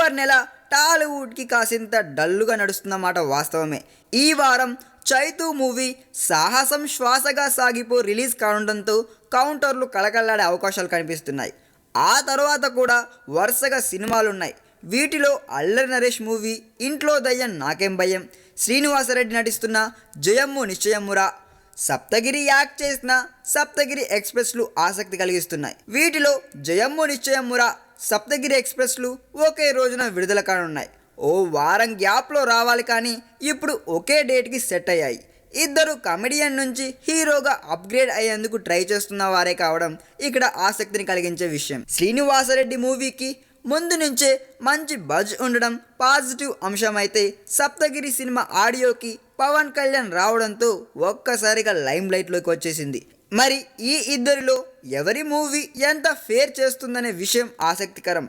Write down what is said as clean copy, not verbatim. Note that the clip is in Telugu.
అక్టోబర్ నెల టాలీవుడ్కి కాసింత డల్లుగా నడుస్తున్నమాట వాస్తవమే. ఈ వారం చైతూ మూవీ సాహసం శ్వాసగా సాగిపో రిలీజ్ కానుండడంతో కౌంటర్లు కళకళలాడే అవకాశాలు కనిపిస్తున్నాయి. ఆ తర్వాత కూడా వరుసగా సినిమాలున్నాయి. వీటిలో అల్లరి నరేష్ మూవీ ఇంట్లో దయ్యం నాకేం భయం, శ్రీనివాసరెడ్డి నటిస్తున్న జయమ్ము నిశ్చయమ్మురా, సప్తగిరి యాక్ట్ చేసిన సప్తగిరి ఎక్స్ప్రెస్లు ఆసక్తి కలిగిస్తున్నాయి. వీటిలో జయమ్ము నిశ్చయమ్మురా, సప్తగిరి ఎక్స్ప్రెస్లు ఒకే రోజున విడుదల కానున్నాయి. ఓ వారం గ్యాప్లో రావాలి కానీ ఇప్పుడు ఒకే డేట్కి సెట్ అయ్యాయి. ఇద్దరు కమెడియన్ నుంచి హీరోగా అప్గ్రేడ్ అయ్యేందుకు ట్రై చేస్తున్న వారే కావడం ఇక్కడ ఆసక్తిని కలిగించే విషయం. శ్రీనివాసరెడ్డి మూవీకి ముందు నుంచే మంచి బజ్ ఉండడం పాజిటివ్ అంశమైతే, సప్తగిరి సినిమా ఆడియోకి పవన్ కళ్యాణ్ రావడంతో ఒక్కసారిగా లైమ్ లైట్లోకి వచ్చేసింది. మరి ఈ ఇద్దరిలో ఎవరి మూవీ ఎంత ఫేర్ చేస్తుందనే విషయం ఆసక్తికరం.